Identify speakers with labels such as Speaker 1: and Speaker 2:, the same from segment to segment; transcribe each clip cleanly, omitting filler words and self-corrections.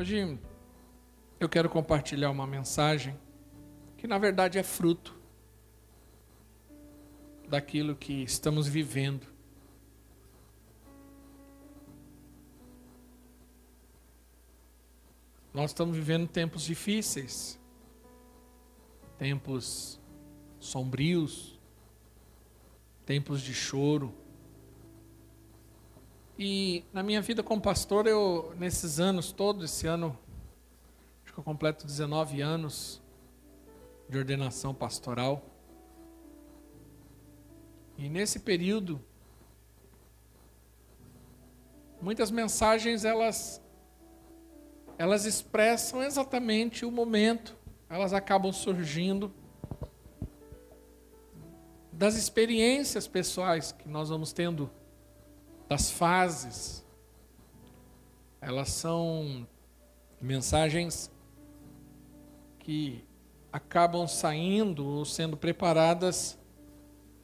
Speaker 1: Hoje eu quero compartilhar uma mensagem que na verdade é fruto daquilo que estamos vivendo. Nós estamos vivendo tempos difíceis, tempos sombrios, tempos de choro. E na minha vida como pastor, nesses anos todos, esse ano, acho que eu completo 19 anos de ordenação pastoral. E nesse período, muitas mensagens elas expressam exatamente o momento, elas acabam surgindo das experiências pessoais que nós vamos tendo, das fases. Elas são mensagens que acabam saindo ou sendo preparadas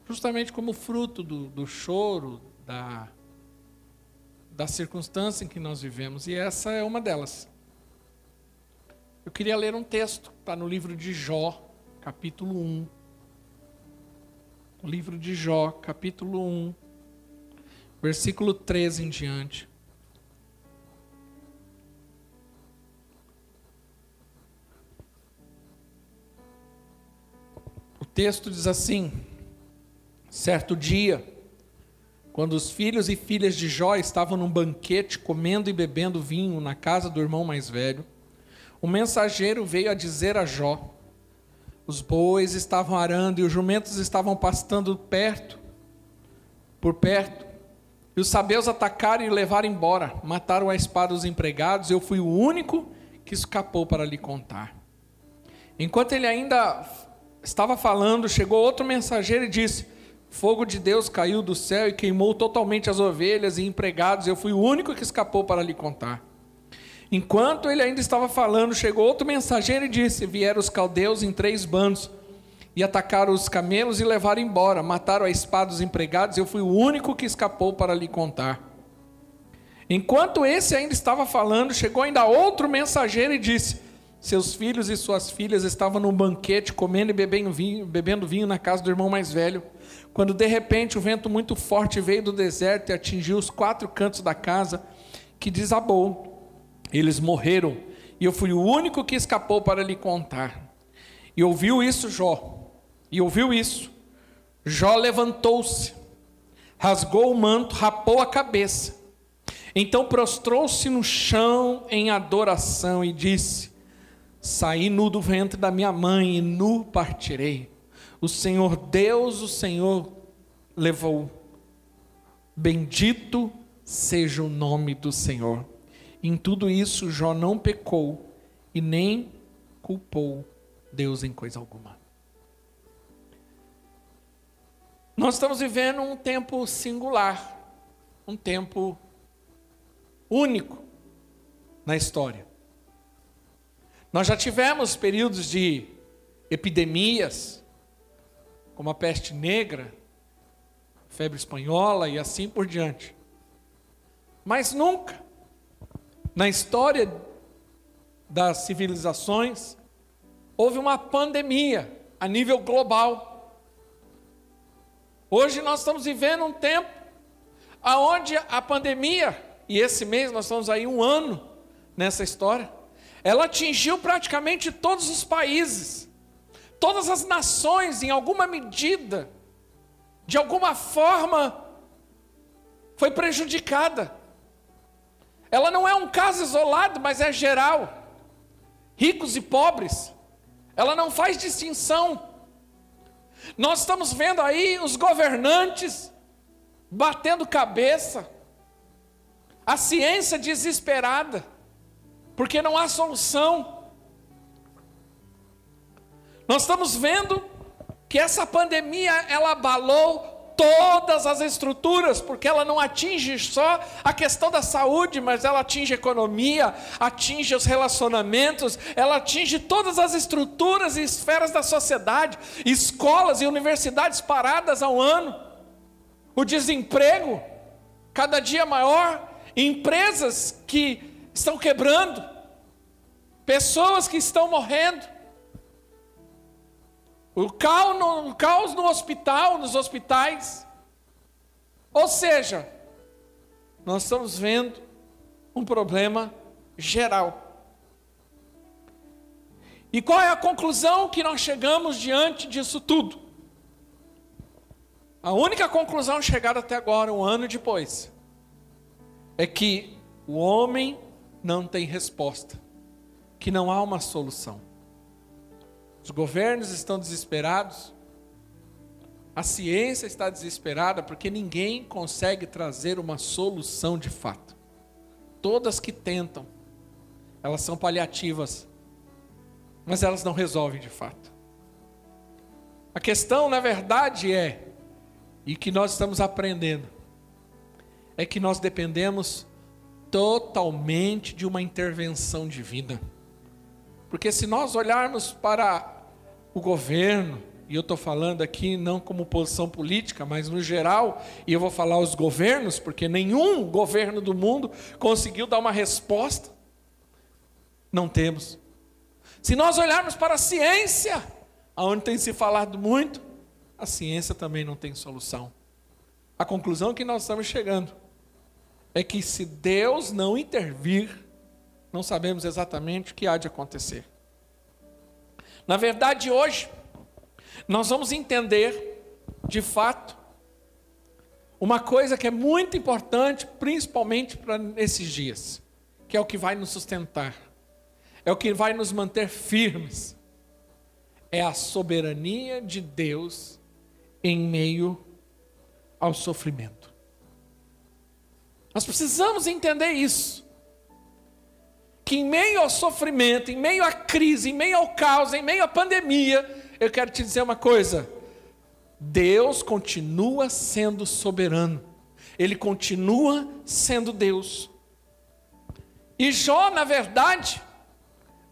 Speaker 1: justamente como fruto do choro, da circunstância em que nós vivemos. E essa é uma delas. Eu queria ler um texto, está no livro de Jó, capítulo 1. O livro de Jó, capítulo 1, versículo 13 em diante. O texto diz assim: certo dia, quando os filhos e filhas de Jó estavam num banquete, comendo e bebendo vinho na casa do irmão mais velho, o mensageiro veio a dizer a Jó: os bois estavam arando e os jumentos estavam pastando por perto, e os sabeus atacaram e o levaram embora, mataram a espada os empregados. Eu fui o único que escapou para lhe contar. Enquanto ele ainda estava falando, chegou outro mensageiro e disse: fogo de Deus caiu do céu e queimou totalmente as ovelhas e empregados. Eu fui o único que escapou para lhe contar. Enquanto ele ainda estava falando, chegou outro mensageiro e disse: vieram os caldeus em 3 bandos e atacaram os camelos e levaram embora, mataram a espada os empregados. Eu fui o único que escapou para lhe contar. Enquanto esse ainda estava falando, chegou ainda outro mensageiro e disse: seus filhos e suas filhas estavam num banquete, comendo e bebendo vinho na casa do irmão mais velho, quando de repente o vento muito forte veio do deserto e atingiu os 4 cantos da casa, que desabou. Eles morreram, e eu fui o único que escapou para lhe contar. E ouviu isso Jó levantou-se, rasgou o manto, rapou a cabeça. Então prostrou-se no chão em adoração e disse: saí nu do ventre da minha mãe e nu partirei. O Senhor Deus, o Senhor levou. Bendito seja o nome do Senhor. Em tudo isso Jó não pecou e nem culpou Deus em coisa alguma. Nós estamos vivendo um tempo singular, um tempo único na história. Nós já tivemos períodos de epidemias, como a peste negra, febre espanhola e assim por diante. Mas nunca, na história das civilizações, houve uma pandemia a nível global. Hoje nós estamos vivendo um tempo onde a pandemia, e esse mês nós estamos aí 1 ano nessa história, ela atingiu praticamente todos os países, todas as nações, em alguma medida, de alguma forma, foi prejudicada. Ela não é um caso isolado, mas é geral. Ricos e pobres. Ela não faz distinção. Nós estamos vendo aí os governantes batendo cabeça, a ciência desesperada, porque não há solução. Nós estamos vendo que essa pandemia, ela abalou todas as estruturas, porque ela não atinge só a questão da saúde, mas ela atinge a economia, atinge os relacionamentos, ela atinge todas as estruturas e esferas da sociedade, escolas e universidades paradas há 1 ano, o desemprego cada dia maior, empresas que estão quebrando, pessoas que estão morrendo, o caos no hospital, nos hospitais. Ou seja, nós estamos vendo um problema geral. E qual é a conclusão que nós chegamos diante disso tudo? A única conclusão chegada até agora, um ano depois, é que o homem não tem resposta, que não há uma solução. Os governos estão desesperados, a ciência está desesperada, porque ninguém consegue trazer uma solução de fato. Todas que tentam, elas são paliativas, mas elas não resolvem de fato. A questão, na verdade, e que nós estamos aprendendo, é que nós dependemos totalmente de uma intervenção divina. Porque se nós olharmos para o governo, e eu estou falando aqui não como posição política, mas no geral, e eu vou falar os governos, porque nenhum governo do mundo conseguiu dar uma resposta. Não temos. Se nós olharmos para a ciência, onde tem se falado muito, a ciência também não tem solução. A conclusão que nós estamos chegando é que se Deus não intervir, não sabemos exatamente o que há de acontecer. Na verdade, hoje, nós vamos entender, de fato, uma coisa que é muito importante, principalmente para esses dias, que é o que vai nos sustentar, é o que vai nos manter firmes, é a soberania de Deus em meio ao sofrimento. Nós precisamos entender isso, que em meio ao sofrimento, em meio à crise, em meio ao caos, em meio à pandemia, eu quero te dizer uma coisa: Deus continua sendo soberano, Ele continua sendo Deus. E Jó, na verdade,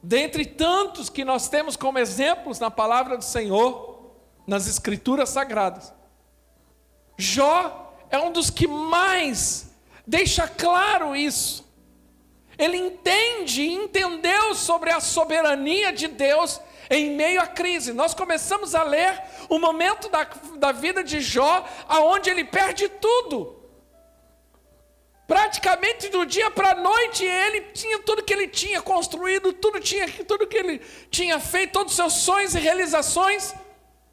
Speaker 1: dentre tantos que nós temos como exemplos na palavra do Senhor, nas Escrituras Sagradas, Jó é um dos que mais deixa claro isso. Ele entendeu sobre a soberania de Deus em meio à crise. Nós começamos a ler o momento da vida de Jó, aonde ele perde tudo. Praticamente do dia para a noite, ele tinha tudo que ele tinha construído, tudo que ele tinha feito, todos os seus sonhos e realizações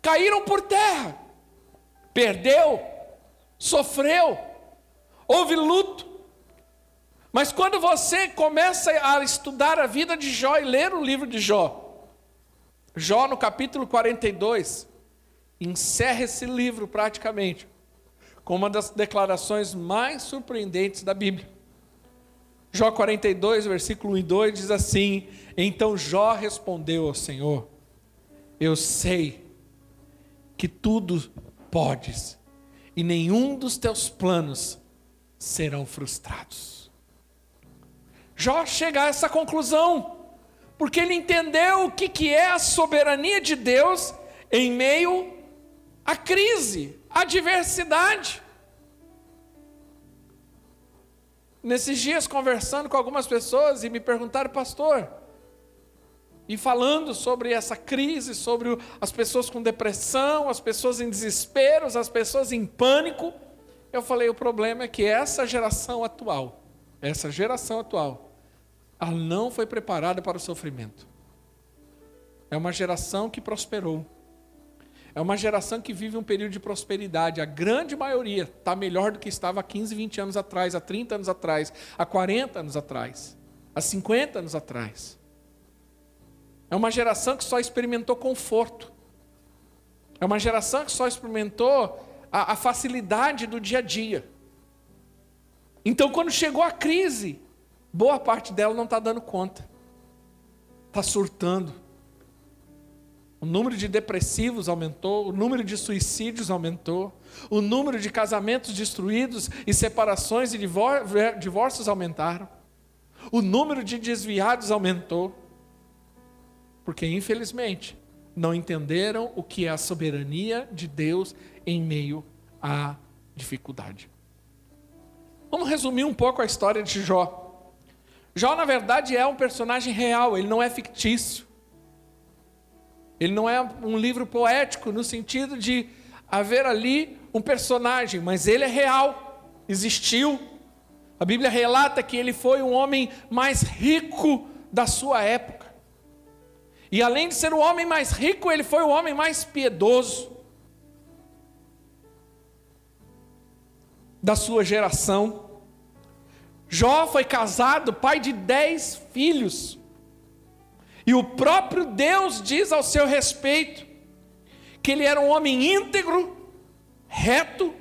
Speaker 1: caíram por terra. Perdeu, sofreu, houve luto. Mas quando você começa a estudar a vida de Jó e ler o livro de Jó, Jó no capítulo 42, encerra esse livro praticamente com uma das declarações mais surpreendentes da Bíblia. Jó 42, versículo 1 e 2 diz assim: então Jó respondeu ao Senhor: eu sei que tudo podes, e nenhum dos teus planos serão frustrados. Jó chega a essa conclusão, porque ele entendeu o que é a soberania de Deus em meio à crise, à adversidade. Nesses dias, conversando com algumas pessoas, e me perguntaram: pastor, e falando sobre essa crise, sobre as pessoas com depressão, as pessoas em desespero, as pessoas em pânico, eu falei: o problema é que essa geração atual, ela não foi preparada para o sofrimento. É uma geração que prosperou. É uma geração que vive um período de prosperidade. A grande maioria está melhor do que estava há 15, 20 anos atrás, há 30 anos atrás, há 40 anos atrás, há 50 anos atrás. É uma geração que só experimentou conforto. É uma geração que só experimentou a facilidade do dia a dia. Então, quando chegou a crise, boa parte dela não está dando conta. Está surtando. O número de depressivos aumentou, o número de suicídios aumentou, o número de casamentos destruídos e separações e divórcios aumentaram. O número de desviados aumentou. Porque, infelizmente, não entenderam o que é a soberania de Deus em meio à dificuldade. Vamos resumir um pouco a história de Jó. Jó, na verdade, é um personagem real, ele não é fictício. Ele não é um livro poético no sentido de haver ali um personagem, mas ele é real, existiu. A Bíblia relata que ele foi um homem mais rico da sua época. E além de ser o homem mais rico, ele foi o homem mais piedoso da sua geração. Jó foi casado, pai de 10 filhos. E o próprio Deus diz ao seu respeito que ele era um homem íntegro, reto,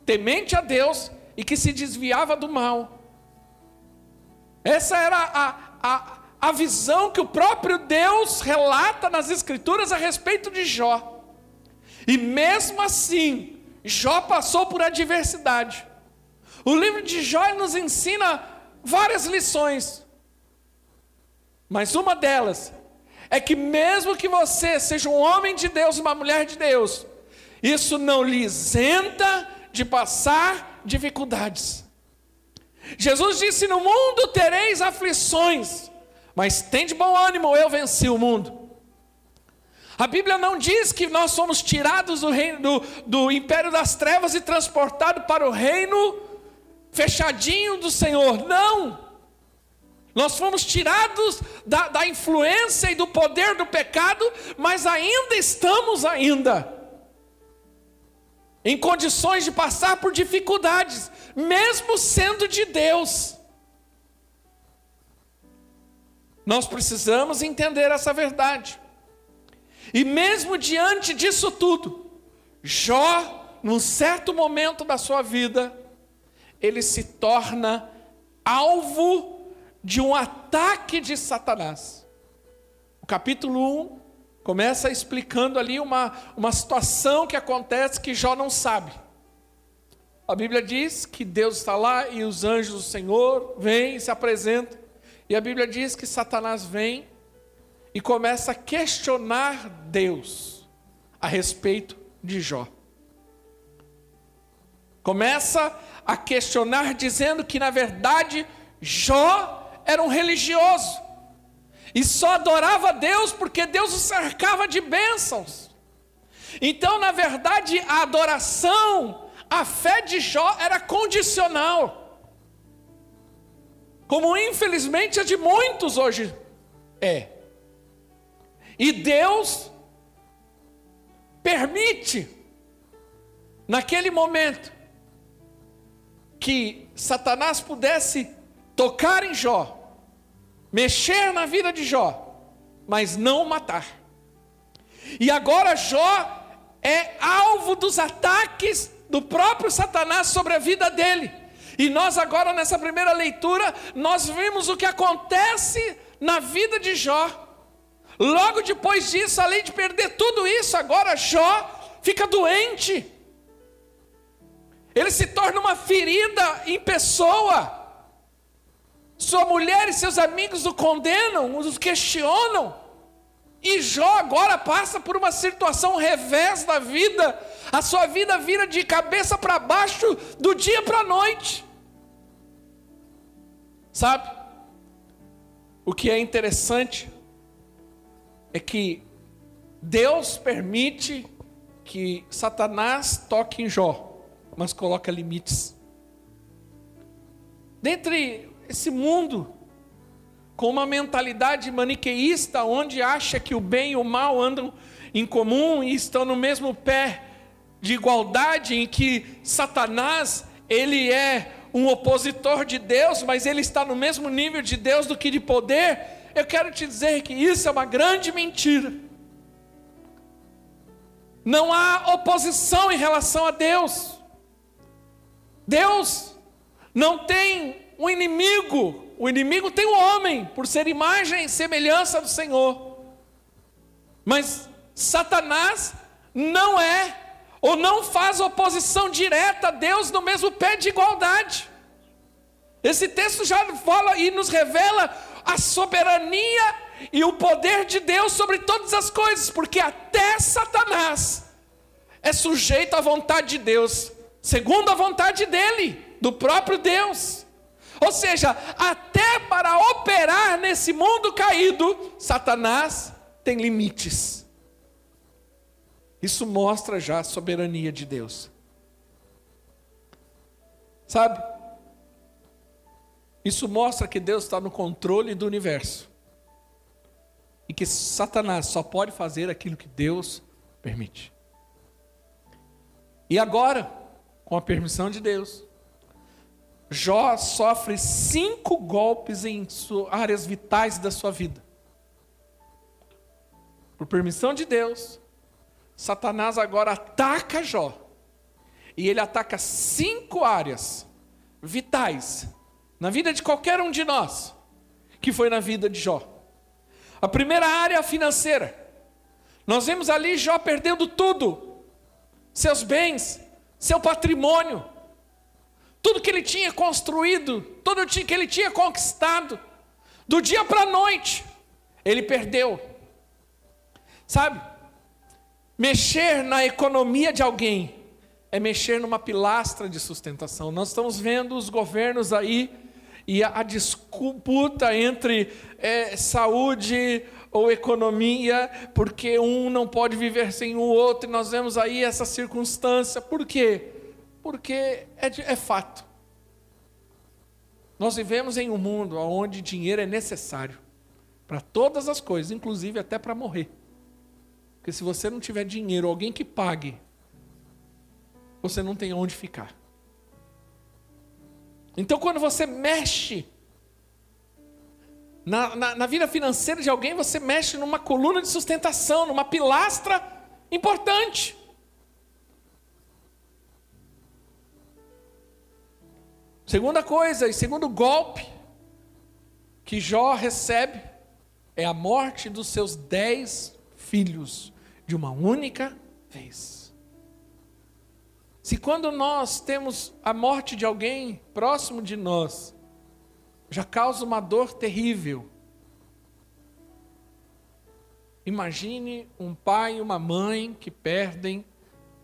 Speaker 1: temente a Deus e que se desviava do mal. Essa era a visão que o próprio Deus relata nas Escrituras a respeito de Jó. E mesmo assim, Jó passou por adversidade. O livro de Jó nos ensina várias lições. Mas uma delas é que mesmo que você seja um homem de Deus, uma mulher de Deus, isso não lhe isenta de passar dificuldades. Jesus disse: no mundo tereis aflições, mas tende bom ânimo, eu venci o mundo. A Bíblia não diz que nós somos tirados do reino do império das trevas e transportados para o reino fechadinho do Senhor. Não! Nós fomos tirados da influência e do poder do pecado, mas ainda estamos em condições de passar por dificuldades, mesmo sendo de Deus. Nós precisamos entender essa verdade. E mesmo diante disso tudo, Jó, num certo momento da sua vida, ele se torna alvo de um ataque de Satanás. O capítulo 1 começa explicando ali uma situação que acontece que Jó não sabe. A Bíblia diz que Deus está lá e os anjos do Senhor vêm e se apresentam. E a Bíblia diz que Satanás vem e começa a questionar Deus a respeito de Jó. Começa a questionar dizendo que na verdade Jó era um religioso e só adorava a Deus porque Deus o cercava de bênçãos. Então, na verdade, a adoração, a fé de Jó era condicional, como infelizmente a de muitos hoje é. E Deus permite, naquele momento, que Satanás pudesse tocar em Jó, mexer na vida de Jó, mas não o matar. E agora Jó é alvo dos ataques do próprio Satanás sobre a vida dele. E nós agora nessa primeira leitura, nós vimos o que acontece na vida de Jó. Logo depois disso, além de perder tudo isso, agora Jó fica doente. Ele se torna uma ferida em pessoa. Sua mulher e seus amigos o condenam, os questionam. E Jó agora passa por uma situação revés da vida. A sua vida vira de cabeça para baixo, do dia para a noite. Sabe? O que é interessante é que Deus permite que Satanás toque em Jó, mas coloca limites. Dentre esse mundo com uma mentalidade maniqueísta, onde acha que o bem e o mal andam em comum e estão no mesmo pé de igualdade, em que Satanás, ele é um opositor de Deus, mas ele está no mesmo nível de Deus do que de poder, eu quero te dizer que isso é uma grande mentira. Não há oposição em relação a Deus. Deus não tem um inimigo. O inimigo tem o homem, por ser imagem e semelhança do Senhor. Mas Satanás não é, ou não faz oposição direta a Deus no mesmo pé de igualdade. Esse texto já fala e nos revela a soberania e o poder de Deus sobre todas as coisas, porque até Satanás é sujeito à vontade de Deus, segundo a vontade dele, do próprio Deus. Ou seja, até para operar nesse mundo caído, Satanás tem limites. Isso mostra já a soberania de Deus. Sabe? Isso mostra que Deus está no controle do universo. E que Satanás só pode fazer aquilo que Deus permite. E agora, com a permissão de Deus, Jó sofre 5 golpes em áreas vitais da sua vida. Por permissão de Deus, Satanás agora ataca Jó. E ele ataca 5 áreas vitais na vida de qualquer um de nós, que foi na vida de Jó. A primeira área é a financeira. Nós vemos ali Jó perdendo tudo. Seus bens, seu patrimônio, tudo que ele tinha construído, tudo que ele tinha conquistado, do dia para a noite, ele perdeu. Sabe? Mexer na economia de alguém é mexer numa pilastra de sustentação. Nós estamos vendo os governos aí e a disputa entre saúde ou economia, porque um não pode viver sem o outro, e nós vemos aí essa circunstância. Por quê? Porque é fato. Nós vivemos em um mundo onde dinheiro é necessário para todas as coisas, inclusive até para morrer. Porque se você não tiver dinheiro, alguém que pague, você não tem onde ficar. Então, quando você mexe na vida financeira de alguém, você mexe numa coluna de sustentação, numa pilastra importante. Segunda coisa, e segundo golpe que Jó recebe, é a morte dos seus 10 filhos, de uma única vez. Se quando nós temos a morte de alguém próximo de nós, já causa uma dor terrível. Imagine um pai e uma mãe que perdem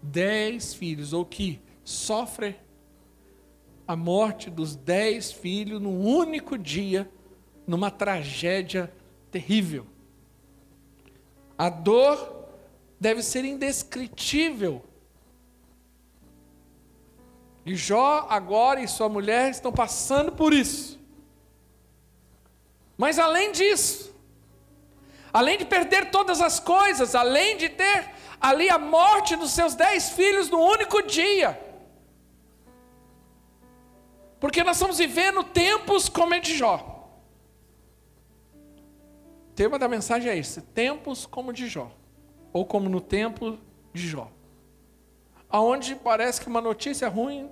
Speaker 1: 10 filhos, ou que sofrem a morte dos 10 filhos num único dia, numa tragédia terrível. A dor deve ser indescritível. E Jó agora e sua mulher estão passando por isso. Mas além disso, além de perder todas as coisas, além de ter ali a morte dos seus 10 filhos no único dia, porque nós estamos vivendo tempos como é de Jó. O tema da mensagem é esse: tempos como de Jó, ou como no tempo de Jó, aonde parece que uma notícia ruim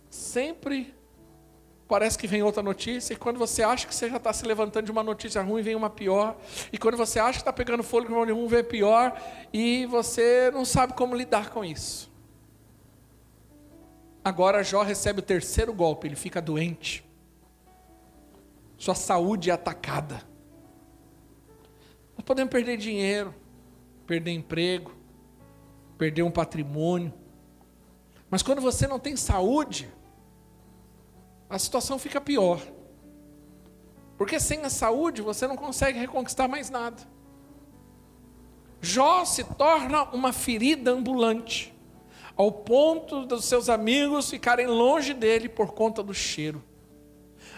Speaker 1: sempre parece que vem outra notícia, e quando você acha que você já está se levantando de uma notícia ruim, vem uma pior, e quando você acha que está pegando fôlego, vem pior, e você não sabe como lidar com isso. Agora Jó recebe o terceiro golpe, ele fica doente, sua saúde é atacada. Nós podemos perder dinheiro, perder emprego, perder um patrimônio, mas quando você não tem saúde, a situação fica pior. Porque sem a saúde você não consegue reconquistar mais nada. Jó se torna uma ferida ambulante, ao ponto dos seus amigos ficarem longe dele por conta do cheiro.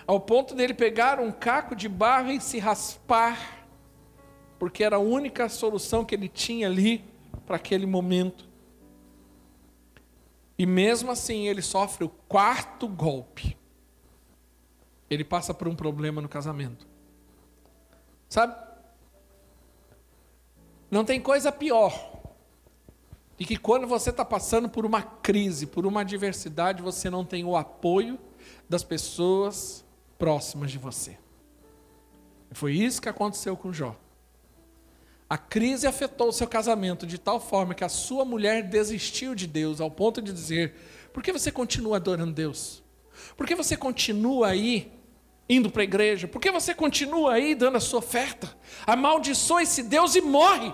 Speaker 1: Ao ponto dele pegar um caco de barro e se raspar, porque era a única solução que ele tinha ali para aquele momento. E mesmo assim ele sofre o 4º golpe. Ele passa por um problema no casamento. Sabe? Não tem coisa pior e que quando você está passando por uma crise, por uma adversidade, você não tem o apoio das pessoas próximas de você. Foi isso que aconteceu com Jó. A crise afetou o seu casamento de tal forma que a sua mulher desistiu de Deus, ao ponto de dizer: por que você continua adorando Deus? Por que você continua aí indo para a igreja? Por que você continua aí dando a sua oferta? Amaldiçoa esse Deus e morre.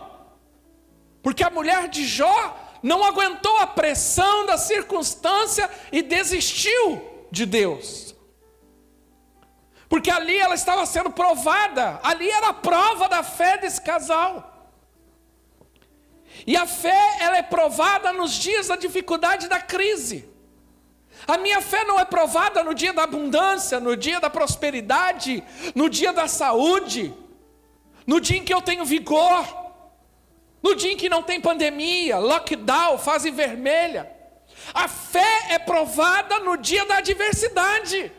Speaker 1: Porque a mulher de Jó não aguentou a pressão da circunstância e desistiu de Deus. Porque ali ela estava sendo provada, ali era a prova da fé desse casal. E a fé, ela é provada nos dias da dificuldade e da crise. A minha fé não é provada no dia da abundância, no dia da prosperidade, no dia da saúde, no dia em que eu tenho vigor, no dia em que não tem pandemia, lockdown, fase vermelha. A fé é provada no dia da adversidade.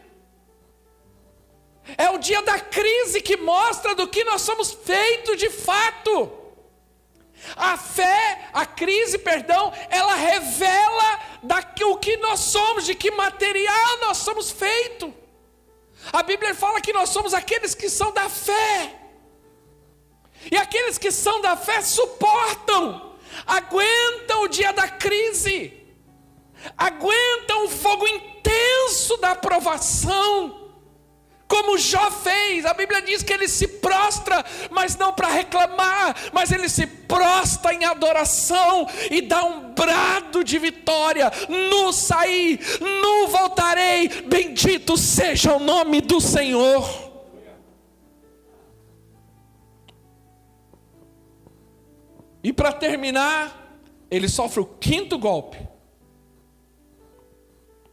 Speaker 1: É o dia da crise que mostra do que nós somos feitos de fato. A fé, a crise, ela revela o que nós somos, de que material nós somos feitos. A Bíblia fala que nós somos aqueles que são da fé. E aqueles que são da fé suportam, aguentam o dia da crise, aguentam o fogo intenso da provação. Como Jó fez, a Bíblia diz que ele se prostra, mas não para reclamar, mas ele se prostra em adoração e dá um brado de vitória: nu saí, nu voltarei, bendito seja o nome do Senhor. E para terminar, ele sofre o 5º golpe.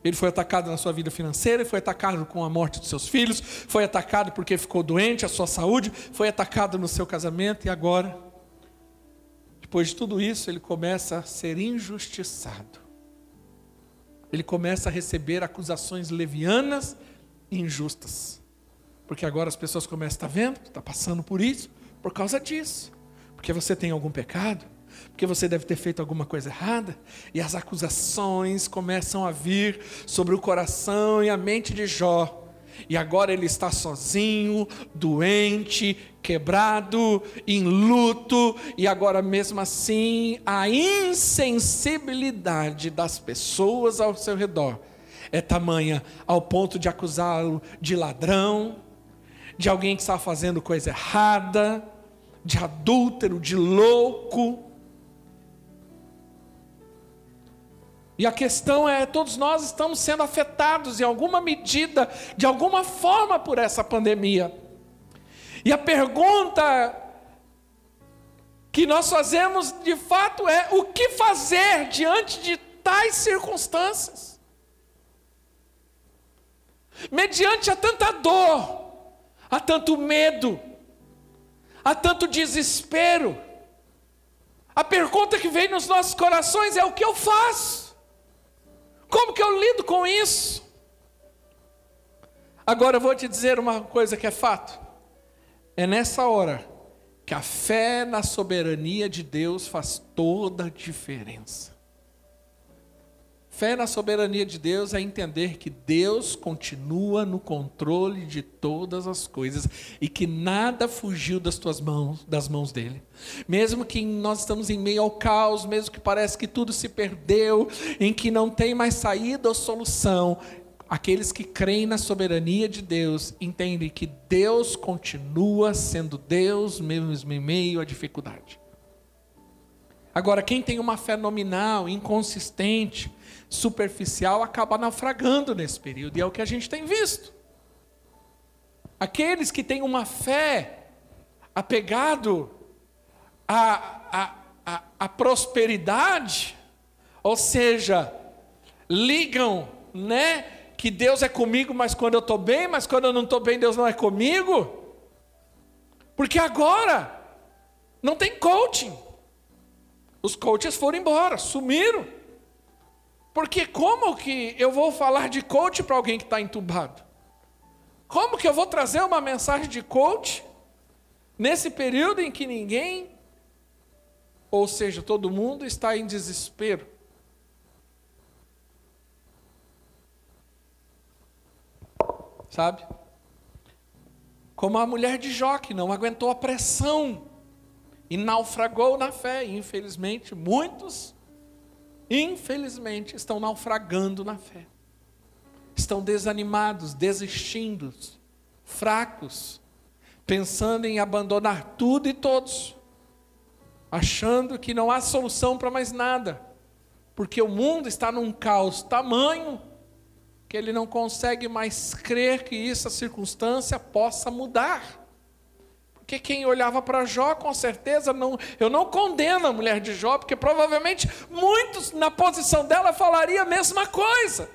Speaker 1: Ele foi atacado na sua vida financeira, foi atacado com a morte dos seus filhos, foi atacado porque ficou doente, a sua saúde, foi atacado no seu casamento, e agora, depois de tudo isso, ele começa a ser injustiçado. Ele começa a receber acusações levianas e injustas. Porque agora as pessoas começam: está vendo? Está passando por isso, por causa disso. Porque você tem algum pecado, porque você deve ter feito alguma coisa errada. E as acusações começam a vir sobre o coração e a mente de Jó. E agora ele está sozinho, doente, quebrado, em luto. E agora mesmo assim, a insensibilidade das pessoas ao seu redor é tamanha ao ponto de acusá-lo de ladrão, de alguém que está fazendo coisa errada, de adúltero, de louco. E a questão é, todos nós estamos sendo afetados em alguma medida, de alguma forma, por essa pandemia. E a pergunta que nós fazemos de fato é: o que fazer diante de tais circunstâncias? Mediante a tanta dor, a tanto medo, há tanto desespero, a pergunta que vem nos nossos corações é: o que eu faço? Como que eu lido com isso? Agora eu vou te dizer uma coisa que é fato. É nessa hora que a fé na soberania de Deus faz toda a diferença. Fé na soberania de Deus é entender que Deus continua no controle de todas as coisas e que nada fugiu das mãos dele. Mesmo que nós estamos em meio ao caos, mesmo que parece que tudo se perdeu, em que não tem mais saída ou solução, aqueles que creem na soberania de Deus entendem que Deus continua sendo Deus mesmo em meio à dificuldade. Agora, quem tem uma fé nominal, inconsistente, superficial, acaba naufragando nesse período, e é o que a gente tem visto. Aqueles que têm uma fé apegado à prosperidade, ou seja, ligam, que Deus é comigo, mas quando eu estou bem, mas quando eu não estou bem, Deus não é comigo. Porque agora não tem coaching. Os coaches foram embora, sumiram. Porque como que eu vou falar de coach para alguém que está entubado? Como que eu vou trazer uma mensagem de coach nesse período em que ninguém, ou seja, todo mundo está em desespero? Sabe? Como a mulher de Jó, que não aguentou a pressão e naufragou na fé. E infelizmente, muitos, estão naufragando na fé. Estão desanimados, desistindo, fracos, pensando em abandonar tudo e todos, achando que não há solução para mais nada, porque o mundo está num caos tamanho que ele não consegue mais crer que essa circunstância possa mudar. Porque quem olhava para Jó, com certeza, eu não condeno a mulher de Jó, porque provavelmente muitos na posição dela falariam a mesma coisa.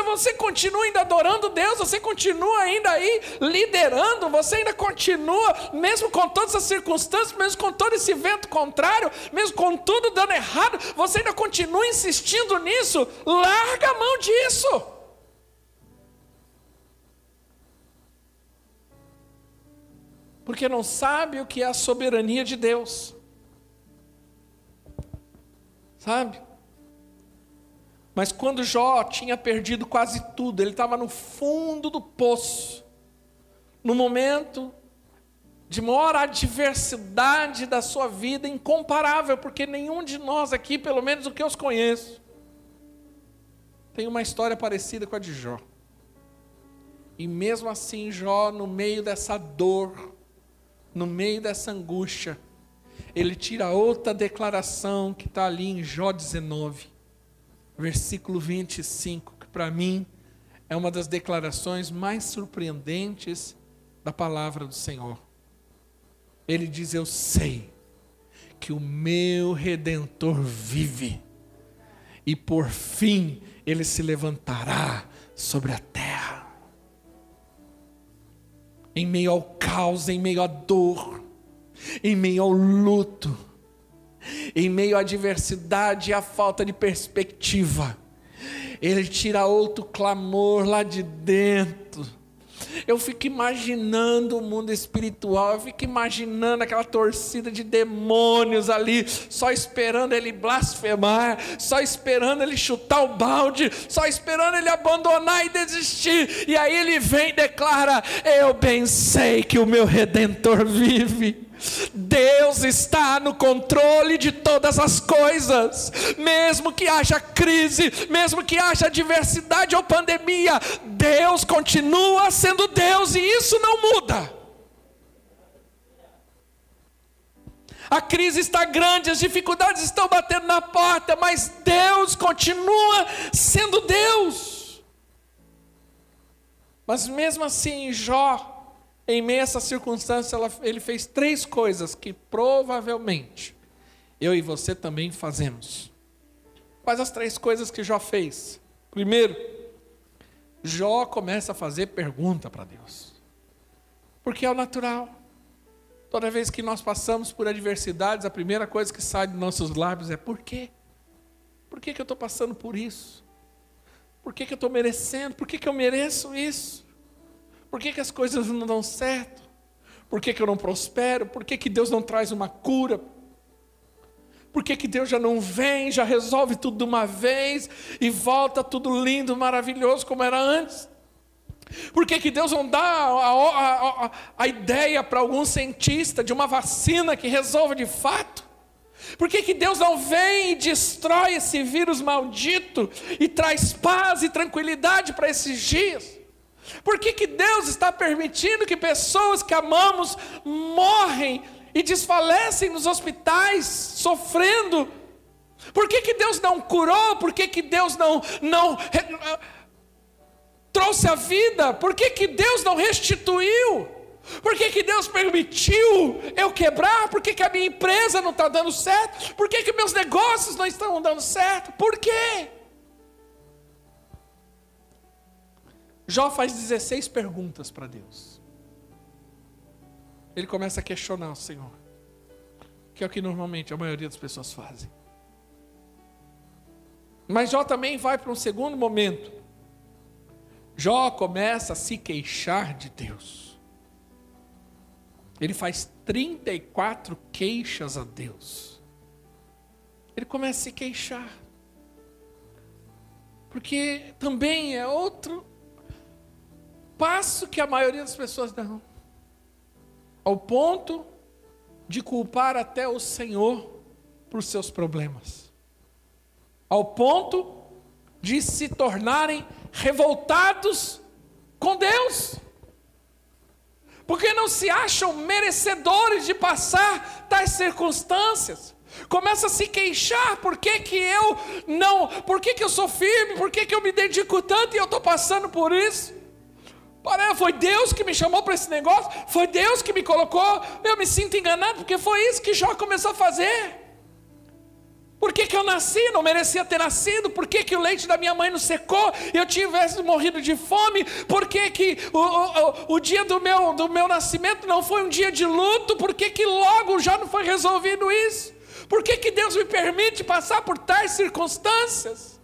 Speaker 1: Você continua ainda adorando Deus, você continua ainda aí liderando, você ainda continua, mesmo com todas as circunstâncias, mesmo com todo esse vento contrário, mesmo com tudo dando errado, você ainda continua insistindo nisso. Larga a mão disso. Porque não sabe o que é a soberania de Deus. Sabe? Mas quando Jó tinha perdido quase tudo, ele estava no fundo do poço, no momento de maior adversidade da sua vida, incomparável, porque nenhum de nós aqui, pelo menos o que eu os conheço, tem uma história parecida com a de Jó. E mesmo assim, Jó, no meio dessa dor, no meio dessa angústia, ele tira outra declaração que está ali em Jó 19, versículo 25, que para mim é uma das declarações mais surpreendentes da palavra do Senhor. Ele diz: eu sei que o meu Redentor vive, e por fim ele se levantará sobre a terra. Em meio ao caos, em meio à dor, em meio ao luto, em meio à adversidade e à falta de perspectiva, ele tira outro clamor lá de dentro. Eu fico imaginando o mundo espiritual, eu fico imaginando aquela torcida de demônios ali, só esperando ele blasfemar, só esperando ele chutar o balde, só esperando ele abandonar e desistir. E aí ele vem e declara: eu bem sei que o meu Redentor vive. Deus está no controle de todas as coisas, mesmo que haja crise, mesmo que haja adversidade ou pandemia, Deus continua sendo Deus e isso não muda. A crise está grande, as dificuldades estão batendo na porta, mas Deus continua sendo Deus. Mas mesmo assim, Jó, em meio a essa circunstância, ele fez 3 coisas que provavelmente eu e você também fazemos. Quais as 3 coisas que Jó fez? Primeiro, Jó começa a fazer pergunta para Deus. Porque é o natural. Toda vez que nós passamos por adversidades, a primeira coisa que sai dos nossos lábios é: por quê? Por que eu estou passando por isso? Por que eu estou merecendo? Por que eu mereço isso? Por que as coisas não dão certo? Por que eu não prospero? Por que Deus não traz uma cura? Por que Deus já não vem, já resolve tudo de uma vez e volta tudo lindo, maravilhoso como era antes? Por que Deus não dá a ideia para algum cientista de uma vacina que resolva de fato? Por que Deus não vem e destrói esse vírus maldito e traz paz e tranquilidade para esses dias? Por que Deus está permitindo que pessoas que amamos morrem e desfalecem nos hospitais, sofrendo? Por que Deus não curou? Por que Deus não trouxe a vida? Por que Deus não restituiu? Por que Deus permitiu eu quebrar? Por que a minha empresa não está dando certo? Por que meus negócios não estão dando certo? Por quê? Jó faz 16 perguntas para Deus. Ele começa a questionar o Senhor, que é o que normalmente a maioria das pessoas fazem. Mas Jó também vai para um segundo momento. Jó começa a se queixar de Deus. Ele faz 34 queixas a Deus. Ele começa a se queixar. Porque também é outro passo que a maioria das pessoas dão, ao ponto de culpar até o Senhor por seus problemas, ao ponto de se tornarem revoltados com Deus, porque não se acham merecedores de passar tais circunstâncias, Começa a se queixar, por que eu sou firme, por que eu me dedico tanto e eu estou passando por isso? Foi Deus que me chamou para esse negócio, foi Deus que me colocou, eu me sinto enganado, porque foi isso que Jó começou a fazer. Por que eu nasci, não merecia ter nascido? Por que o leite da minha mãe não secou, eu tivesse morrido de fome? Por que o dia do meu nascimento não foi um dia de luto? Por que logo já não foi resolvido isso? Por que Deus me permite passar por tais circunstâncias?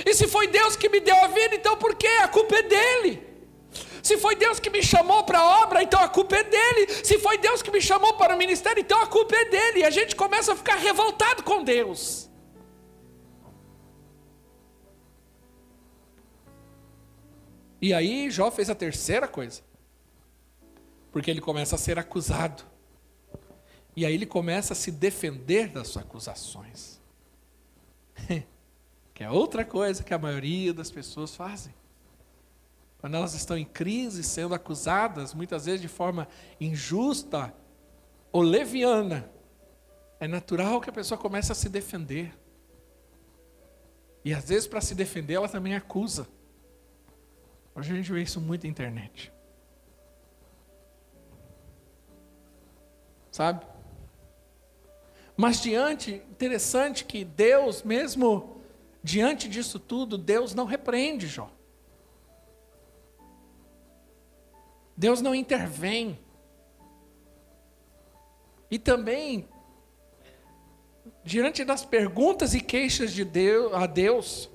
Speaker 1: E se foi Deus que me deu a vida, então por quê? A culpa é dele. Se foi Deus que me chamou para a obra, então a culpa é dele. Se foi Deus que me chamou para o ministério, então a culpa é dele. E a gente começa a ficar revoltado com Deus. E aí Jó fez a terceira coisa. Porque ele começa a ser acusado. E aí ele começa a se defender das acusações. Que é outra coisa que a maioria das pessoas fazem. Quando elas estão em crise, sendo acusadas, muitas vezes de forma injusta ou leviana, é natural que a pessoa comece a se defender. E às vezes, para se defender, ela também acusa. Hoje a gente vê isso muito na internet. Sabe? Mas interessante que Deus, mesmo diante disso tudo, Deus não repreende Jó. Deus não intervém. E também, diante das perguntas e queixas de Deus,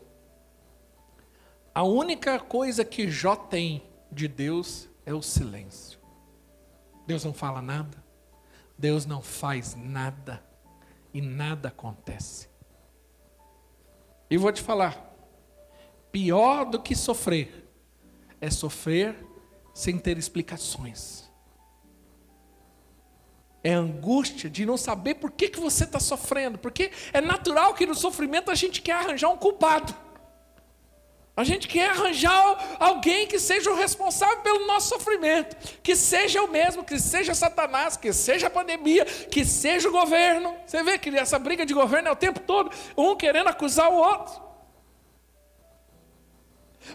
Speaker 1: a única coisa que Jó tem de Deus é o silêncio. Deus não fala nada, Deus não faz nada, e nada acontece. E vou te falar, pior do que sofrer, é sofrer sem ter explicações. É a angústia de não saber por que você está sofrendo. Porque é natural que no sofrimento a gente quer arranjar um culpado. A gente quer arranjar alguém que seja o responsável pelo nosso sofrimento. Que seja o mesmo, que seja Satanás, que seja a pandemia, que seja o governo. Você vê que essa briga de governo é o tempo todo, um querendo acusar o outro.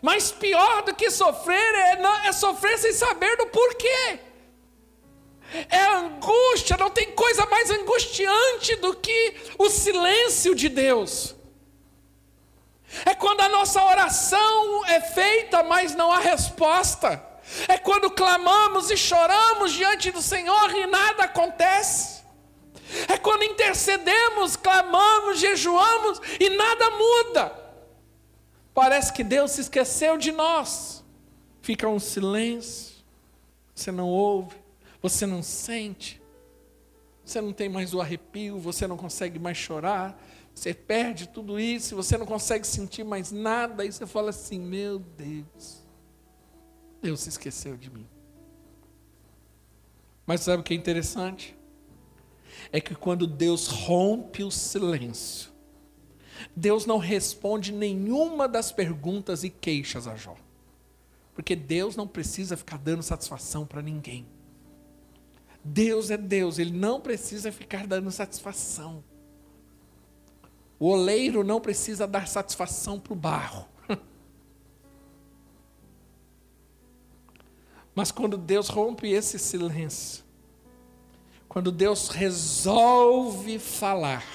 Speaker 1: Mas pior do que sofrer é sofrer sem saber do porquê. É a angústia, não tem coisa mais angustiante do que o silêncio de Deus. É quando a nossa oração é feita, mas não há resposta. É quando clamamos e choramos diante do Senhor e nada acontece. É quando intercedemos, clamamos, jejuamos e nada muda. Parece que Deus se esqueceu de nós. Fica um silêncio. Você não ouve, você não sente. Você não tem mais o arrepio, você não consegue mais chorar. Você perde tudo isso, você não consegue sentir mais nada. E você fala assim, meu Deus, Deus se esqueceu de mim. Mas sabe o que é interessante? É que quando Deus rompe o silêncio, Deus não responde nenhuma das perguntas e queixas a Jó. Porque Deus não precisa ficar dando satisfação para ninguém. Deus é Deus, Ele não precisa ficar dando satisfação. O oleiro não precisa dar satisfação para o barro. Mas quando Deus rompe esse silêncio, quando Deus resolve falar,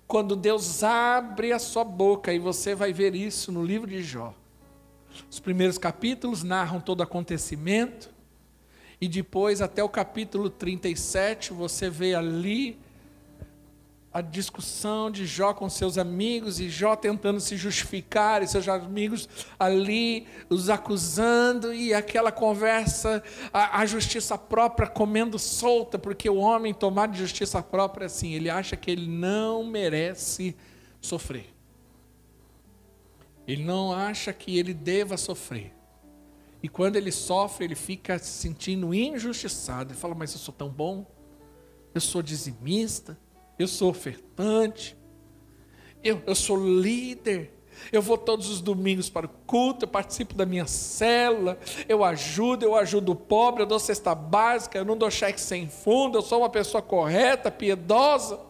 Speaker 1: quando Deus abre a sua boca, e você vai ver isso no livro de Jó. Os primeiros capítulos narram todo o acontecimento, e depois até o capítulo 37, você vê ali a discussão de Jó com seus amigos, e Jó tentando se justificar, e seus amigos ali os acusando, e aquela conversa, a justiça própria comendo solta, porque o homem tomado de justiça própria, assim, ele acha que ele não merece sofrer. Ele não acha que ele deva sofrer. E quando ele sofre, ele fica se sentindo injustiçado. Ele fala, mas eu sou tão bom, eu sou dizimista, eu sou ofertante, eu sou líder, eu vou todos os domingos para o culto, eu participo da minha célula, eu ajudo o pobre, eu dou cesta básica, eu não dou cheque sem fundo, eu sou uma pessoa correta, piedosa.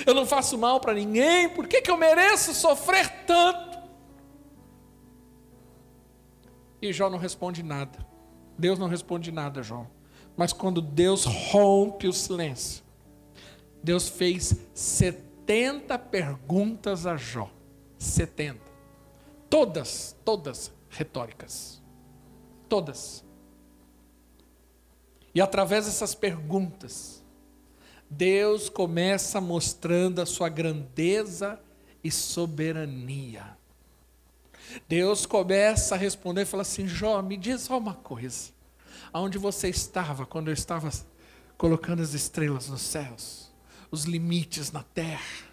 Speaker 1: Eu não faço mal para ninguém, por que eu mereço sofrer tanto? E Jó não responde nada. Deus não responde nada, Jó. Mas quando Deus rompe o silêncio, Deus fez 70 perguntas a Jó. 70. Todas retóricas. Todas. E através dessas perguntas, Deus começa mostrando a sua grandeza e soberania. Deus começa a responder e fala assim: Jó, me diz só uma coisa. Aonde você estava quando eu estava colocando as estrelas nos céus? Os limites na terra?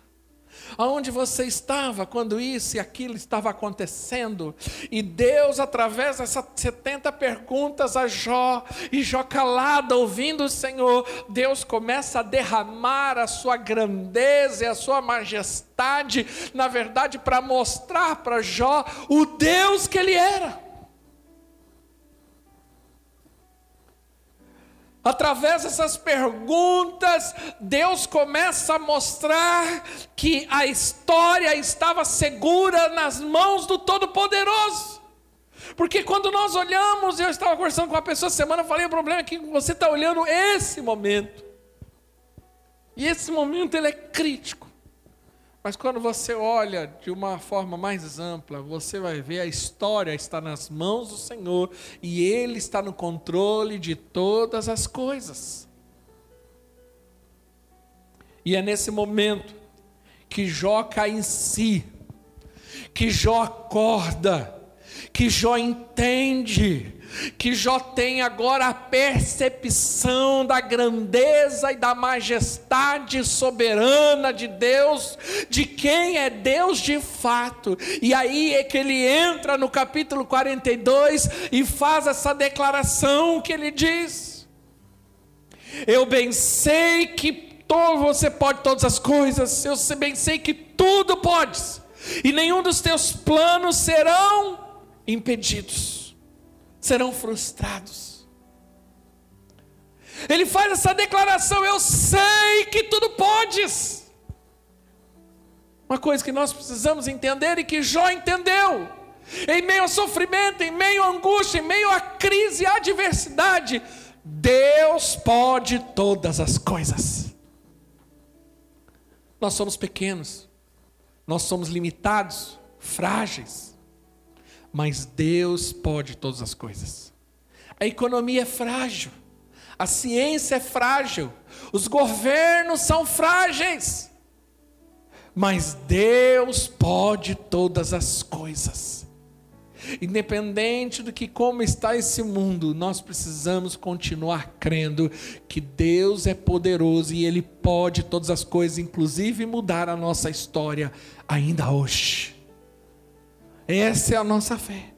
Speaker 1: Aonde você estava quando isso e aquilo estava acontecendo? E Deus, através dessas 70 perguntas a Jó, e Jó calado, ouvindo o Senhor, Deus começa a derramar a sua grandeza e a sua majestade, na verdade, para mostrar para Jó o Deus que ele era. Através dessas perguntas, Deus começa a mostrar que a história estava segura nas mãos do Todo-Poderoso. Porque quando nós olhamos, eu estava conversando com uma pessoa essa semana, eu falei, o problema é que você está olhando esse momento. E esse momento ele é crítico. Mas quando você olha de uma forma mais ampla, você vai ver a história está nas mãos do Senhor e Ele está no controle de todas as coisas. E é nesse momento que Jó cai em si, que Jó acorda, que Jó entende, que Jó tem agora a percepção da grandeza e da majestade soberana de Deus, de quem é Deus de fato. E aí é que ele entra no capítulo 42 e faz essa declaração que ele diz: eu bem sei que você pode todas as coisas, eu bem sei que tudo podes, e nenhum dos teus planos serão impedidos, serão frustrados. Ele faz essa declaração: eu sei que tudo podes. Uma coisa que nós precisamos entender e que Jó entendeu, em meio ao sofrimento, em meio à angústia, em meio à crise, à adversidade, Deus pode todas as coisas. Nós somos pequenos, nós somos limitados, frágeis, mas Deus pode todas as coisas. A economia é frágil, a ciência é frágil, os governos são frágeis, mas Deus pode todas as coisas. Independente do que como está esse mundo, nós precisamos continuar crendo que Deus é poderoso e Ele pode todas as coisas, inclusive mudar a nossa história ainda hoje. Essa é a nossa fé.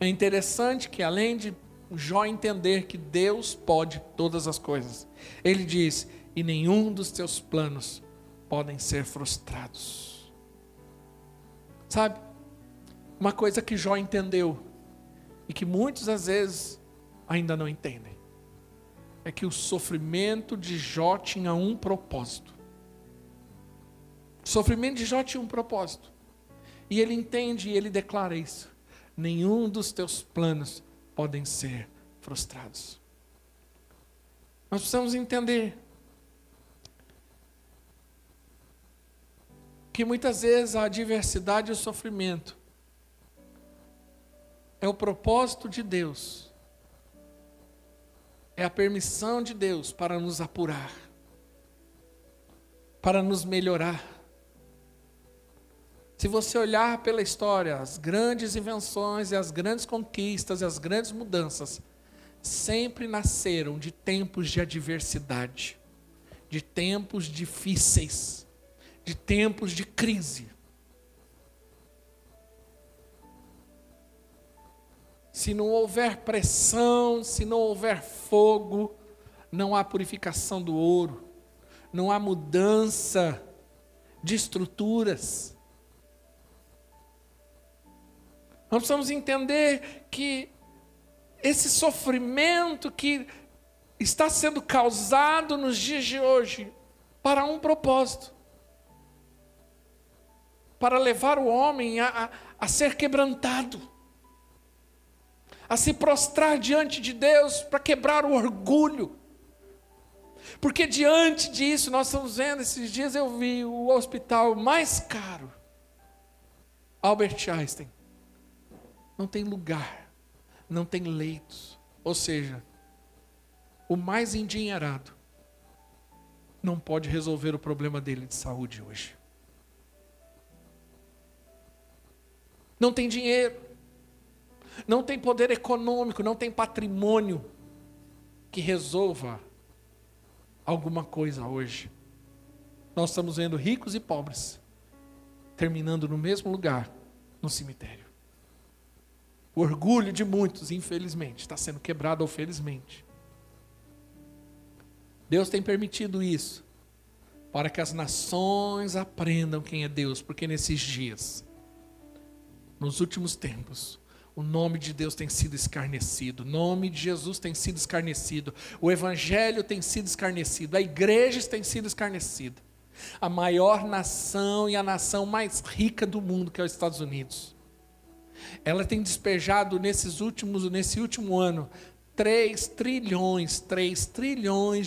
Speaker 1: É interessante que, além de Jó entender que Deus pode todas as coisas, ele diz: e nenhum dos teus planos podem ser frustrados. Sabe, uma coisa que Jó entendeu, e que muitos às vezes ainda não entendem, é que o sofrimento de Jó tinha um propósito. O sofrimento de Jó tinha um propósito. E ele entende e ele declara isso: nenhum dos teus planos podem ser frustrados. Nós precisamos entender que muitas vezes a adversidade e o sofrimento é o propósito de Deus, é a permissão de Deus para nos apurar, para nos melhorar. Se você olhar pela história, as grandes invenções e as grandes conquistas e as grandes mudanças sempre nasceram de tempos de adversidade, de tempos difíceis, de tempos de crise. Se não houver pressão, se não houver fogo, não há purificação do ouro, não há mudança de estruturas. Nós precisamos entender que esse sofrimento que está sendo causado nos dias de hoje para um propósito. Para levar o homem a ser quebrantado. A se prostrar diante de Deus, para quebrar o orgulho. Porque diante disso, nós estamos vendo, esses dias eu vi o hospital mais caro, Albert Einstein. Não tem lugar, não tem leitos. Ou seja, o mais endinheirado não pode resolver o problema dele de saúde hoje. Não tem dinheiro, não tem poder econômico, não tem patrimônio que resolva alguma coisa hoje. Nós estamos vendo ricos e pobres terminando no mesmo lugar, no cemitério. O orgulho de muitos, infelizmente, está sendo quebrado ou felizmente. Deus tem permitido isso para que as nações aprendam quem é Deus, porque nesses dias, nos últimos tempos, o nome de Deus tem sido escarnecido, o nome de Jesus tem sido escarnecido, o Evangelho tem sido escarnecido, a igreja tem sido escarnecida. A maior nação e a nação mais rica do mundo, que é os Estados Unidos, ela tem despejado nesse último ano 3 trilhões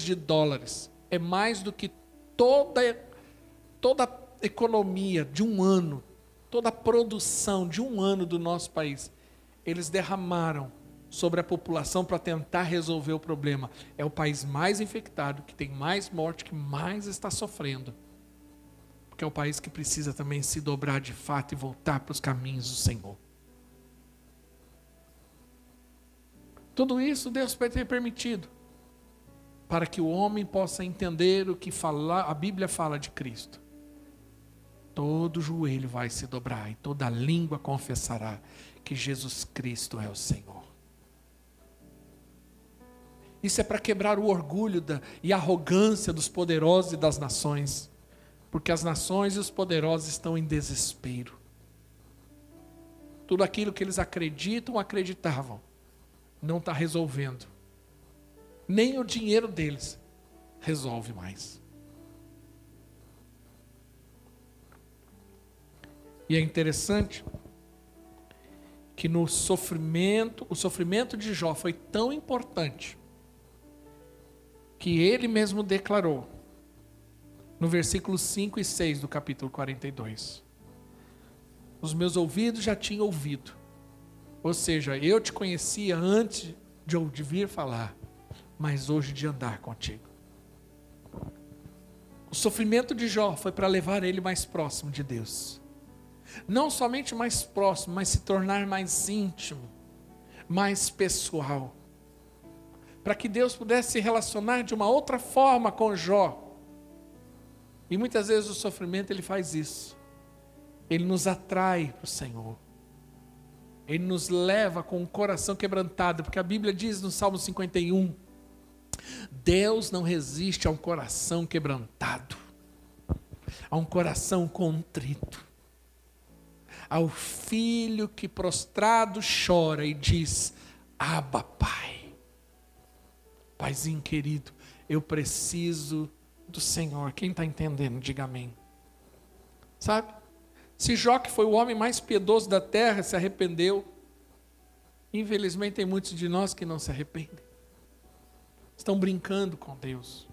Speaker 1: de dólares. É mais do que toda a economia de um ano, toda a produção de um ano do nosso país. Eles derramaram sobre a população para tentar resolver o problema. É o país mais infectado, que tem mais morte, que mais está sofrendo. Porque é o país que precisa também se dobrar de fato e voltar para os caminhos do Senhor. Tudo isso Deus vai ter permitido para que o homem possa entender o que a Bíblia fala de Cristo. Todo joelho vai se dobrar e toda língua confessará que Jesus Cristo é o Senhor. Isso é para quebrar o orgulho e a arrogância dos poderosos e das nações, porque as nações e os poderosos estão em desespero. Tudo aquilo que eles acreditavam, não está resolvendo. Nem o dinheiro deles resolve mais. E é interessante que o sofrimento de Jó foi tão importante, que ele mesmo declarou, no versículos 5 e 6 do capítulo 42. Os meus ouvidos já tinham ouvido. Ou seja, eu te conhecia antes de ouvir falar, mas hoje de andar contigo. O sofrimento de Jó foi para levar ele mais próximo de Deus. Não somente mais próximo, mas se tornar mais íntimo, mais pessoal. Para que Deus pudesse se relacionar de uma outra forma com Jó. E muitas vezes o sofrimento ele faz isso. Ele nos atrai para o Senhor. Ele nos leva com o coração quebrantado, porque a Bíblia diz no Salmo 51, Deus não resiste a um coração quebrantado, a um coração contrito, ao filho que prostrado chora e diz, Abba, Pai. Paizinho querido, eu preciso do Senhor. Quem está entendendo, diga amém. Sabe? Se Jó, que foi o homem mais piedoso da terra, se arrependeu, infelizmente tem muitos de nós que não se arrependem. Estão brincando com Deus.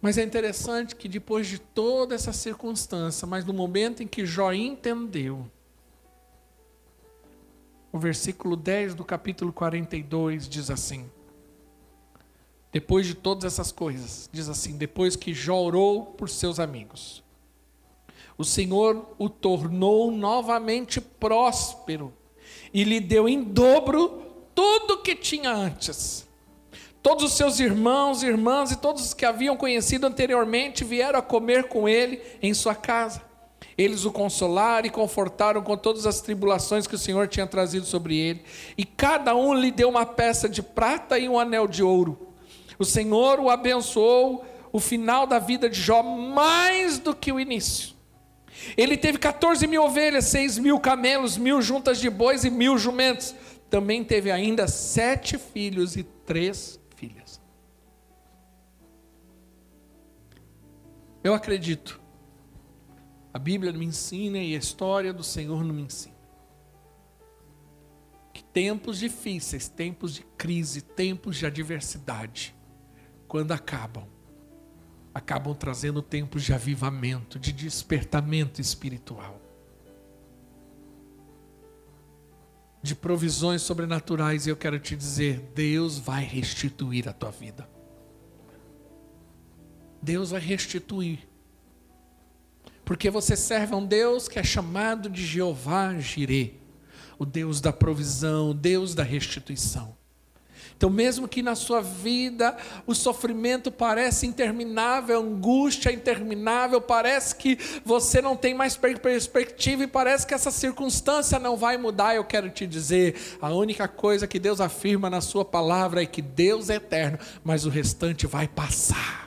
Speaker 1: Mas é interessante que depois de toda essa circunstância, mas no momento em que Jó entendeu, o versículo 10 do capítulo 42 diz assim, depois de todas essas coisas, diz assim, depois que Jó orou por seus amigos, o Senhor o tornou novamente próspero e lhe deu em dobro tudo o que tinha antes. Todos os seus irmãos, irmãs e todos os que haviam conhecido anteriormente vieram a comer com ele em sua casa. Eles o consolaram e confortaram com todas as tribulações que o Senhor tinha trazido sobre ele. E cada um lhe deu uma peça de prata e um anel de ouro. O Senhor o abençoou o final da vida de Jó mais do que o início. Ele teve 14 mil ovelhas, 6 mil camelos, 1.000 juntas de bois e 1.000 jumentos. também teve ainda 7 filhos e 3 filhas. Eu acredito, a Bíblia me ensina e a história do Senhor não me ensina, que tempos difíceis, tempos de crise, tempos de adversidade, quando acabam trazendo tempos de avivamento, de despertamento espiritual, de provisões sobrenaturais. E eu quero te dizer, Deus vai restituir a tua vida. Deus vai restituir. Porque você serve a um Deus que é chamado de Jeová Jirê, o Deus da provisão, o Deus da restituição. Então, mesmo que na sua vida o sofrimento parece interminável, a angústia interminável, parece que você não tem mais perspectiva e parece que essa circunstância não vai mudar, eu quero te dizer, a única coisa que Deus afirma na sua palavra é que Deus é eterno, mas o restante vai passar.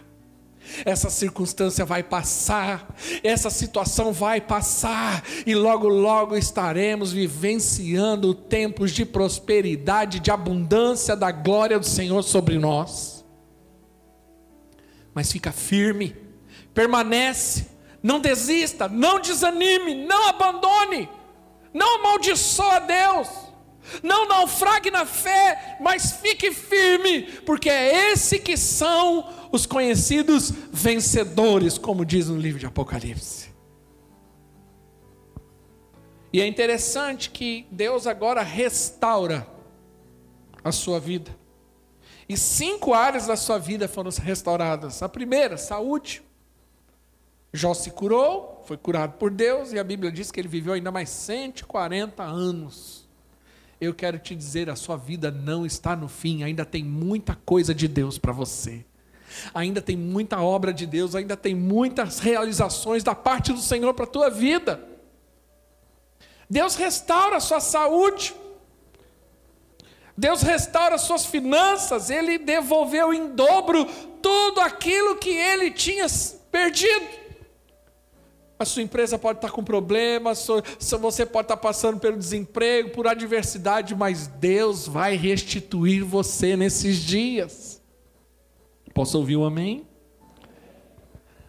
Speaker 1: Essa circunstância vai passar, essa situação vai passar, e logo logo estaremos vivenciando tempos de prosperidade, de abundância da glória do Senhor sobre nós. Mas fica firme, permanece, não desista, não desanime, não abandone, não amaldiçoa Deus, não naufrague na fé, mas fique firme, porque é esse que são os conhecidos vencedores, como diz no livro de Apocalipse. E é interessante que Deus agora restaura a sua vida. E 5 áreas da sua vida foram restauradas. A primeira, saúde. Jó se curou, foi curado por Deus, e a Bíblia diz que ele viveu ainda mais 140 anos. Eu quero te dizer, a sua vida não está no fim, ainda tem muita coisa de Deus para você. Ainda tem muita obra de Deus, ainda tem muitas realizações da parte do Senhor para a tua vida. Deus restaura a sua saúde, Deus restaura as suas finanças, Ele devolveu em dobro tudo aquilo que Ele tinha perdido. A sua empresa pode estar com problemas, você pode estar passando pelo desemprego, por adversidade, mas Deus vai restituir você nesses dias. Posso ouvir um amém?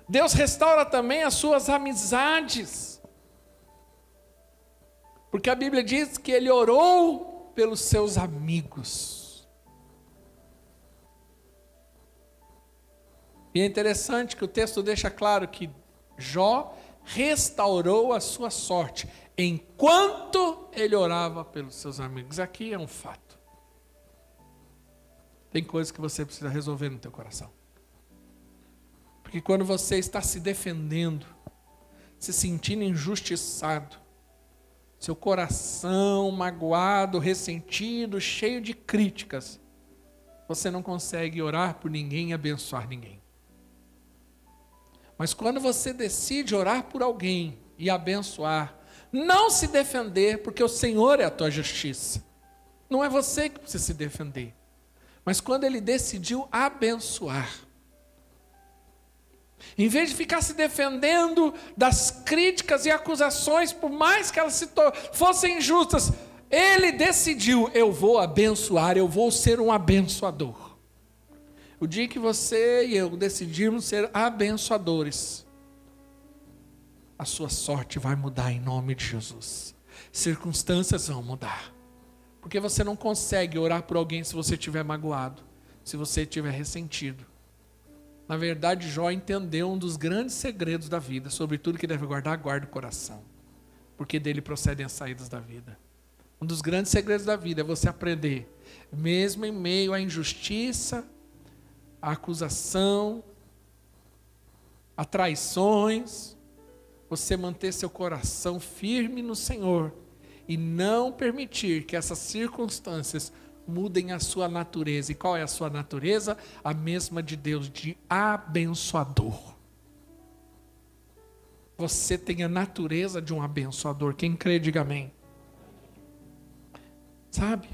Speaker 1: Deus restaura também as suas amizades, porque a Bíblia diz que Ele orou pelos seus amigos. E é interessante que o texto deixa claro que Jó restaurou a sua sorte enquanto ele orava pelos seus amigos. Aqui é um fato. Tem coisas que você precisa resolver no teu coração. Porque quando você está se defendendo, se sentindo injustiçado, seu coração magoado, ressentido, cheio de críticas, você não consegue orar por ninguém e abençoar ninguém. Mas quando você decide orar por alguém e abençoar, não se defender, porque o Senhor é a tua justiça. Não é você que precisa se defender. Mas quando ele decidiu abençoar, em vez de ficar se defendendo das críticas e acusações, por mais que elas fossem injustas, ele decidiu, eu vou abençoar, eu vou ser um abençoador. O dia que você e eu decidirmos ser abençoadores, a sua sorte vai mudar em nome de Jesus. Circunstâncias vão mudar. Porque você não consegue orar por alguém se você estiver magoado, se você estiver ressentido. Na verdade, Jó entendeu um dos grandes segredos da vida, sobre tudo que deve guardar, guarda o coração. Porque dele procedem as saídas da vida. Um dos grandes segredos da vida é você aprender, mesmo em meio à injustiça, à acusação, a traições, você manter seu coração firme no Senhor e não permitir que essas circunstâncias mudem a sua natureza. E qual é a sua natureza? A mesma de Deus, de abençoador. Você tem a natureza de um abençoador. Quem crê, diga amém. Sabe?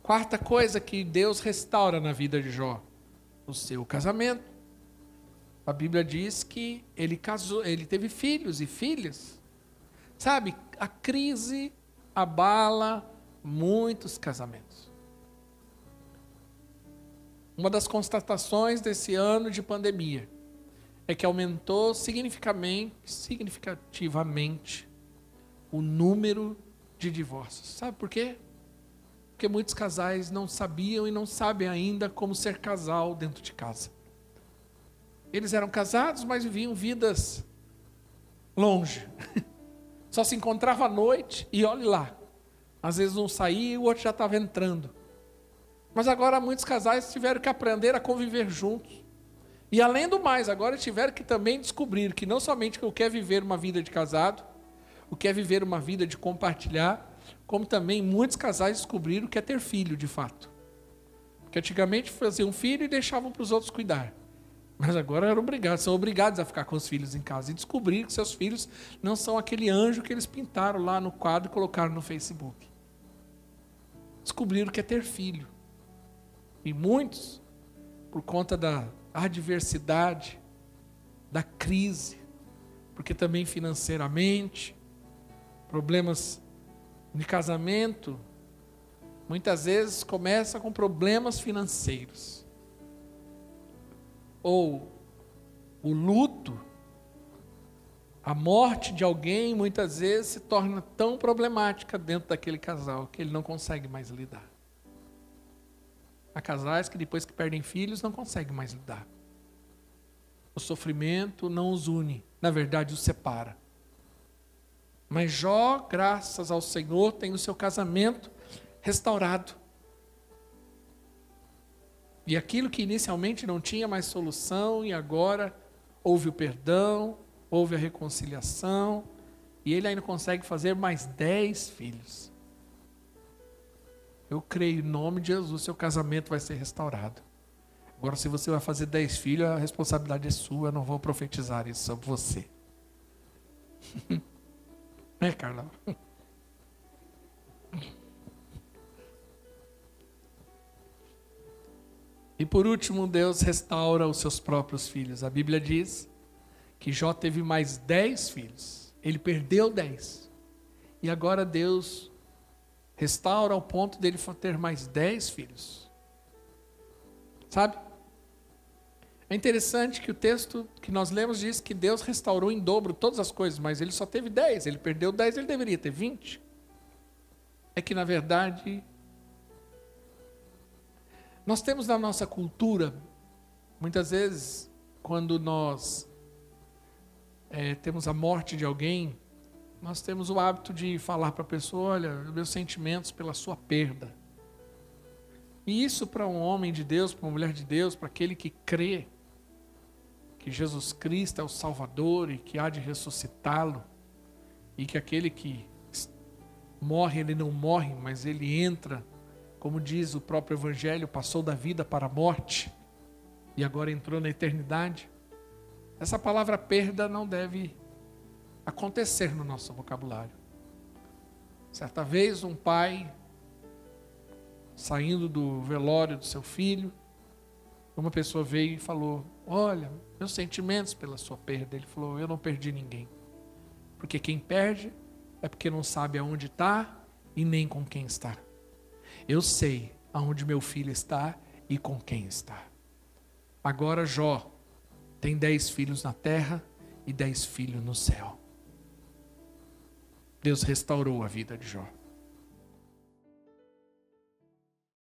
Speaker 1: Quarta coisa que Deus restaura na vida de Jó: o seu casamento. A Bíblia diz que ele casou, ele teve filhos e filhas. Sabe, a crise abala muitos casamentos. Uma das constatações desse ano de pandemia é que aumentou significativamente o número de divórcios. Sabe por quê? Porque muitos casais não sabiam e não sabem ainda como ser casal dentro de casa. Eles eram casados, mas viviam vidas longe. Só se encontrava à noite e olhe lá. Às vezes um saía e o outro já estava entrando. Mas agora muitos casais tiveram que aprender a conviver juntos. E além do mais, agora tiveram que também descobrir que não somente o que é viver uma vida de casado, o que é viver uma vida de compartilhar, como também muitos casais descobriram o que é ter filho de fato. Porque antigamente faziam filho e deixavam para os outros cuidar. Mas agora são obrigados a ficar com os filhos em casa. E descobrir que seus filhos não são aquele anjo que eles pintaram lá no quadro e colocaram no Facebook. Descobriram que é ter filho. E muitos, por conta da adversidade, da crise, porque também financeiramente, problemas de casamento, muitas vezes começa com problemas financeiros. Ou o luto, a morte de alguém, muitas vezes se torna tão problemática dentro daquele casal que ele não consegue mais lidar. Há casais que depois que perdem filhos não conseguem mais lidar. O sofrimento não os une, na verdade os separa. Mas Jó, graças ao Senhor, tem o seu casamento restaurado. E aquilo que inicialmente não tinha mais solução, e agora houve o perdão, houve a reconciliação, e ele ainda consegue fazer mais 10 filhos. Eu creio, em nome de Jesus, seu casamento vai ser restaurado. Agora, se você vai fazer 10 filhos, a responsabilidade é sua, eu não vou profetizar isso sobre você. Né, Carla? E por último, Deus restaura os seus próprios filhos. A Bíblia diz que Jó teve mais 10 filhos. Ele perdeu 10. E agora Deus restaura ao ponto dele ter mais 10 filhos. Sabe? É interessante que o texto que nós lemos diz que Deus restaurou em dobro todas as coisas, mas ele só teve 10. Ele perdeu 10, ele deveria ter 20. É que, na verdade, nós temos na nossa cultura, muitas vezes, quando nós temos a morte de alguém, nós temos o hábito de falar para a pessoa, olha, meus sentimentos pela sua perda. E isso para um homem de Deus, para uma mulher de Deus, para aquele que crê que Jesus Cristo é o Salvador e que há de ressuscitá-lo, e que aquele que morre, ele não morre, mas ele entra, como diz o próprio Evangelho, passou da vida para a morte e agora entrou na eternidade. Essa palavra perda não deve acontecer no nosso vocabulário. Certa vez um pai, saindo do velório do seu filho, uma pessoa veio e falou, olha, meus sentimentos pela sua perda. Ele falou, eu não perdi ninguém. Porque quem perde é porque não sabe aonde está e nem com quem está. Eu sei aonde meu filho está e com quem está. Agora Jó tem 10 filhos na terra e 10 filhos no céu. Deus restaurou a vida de Jó.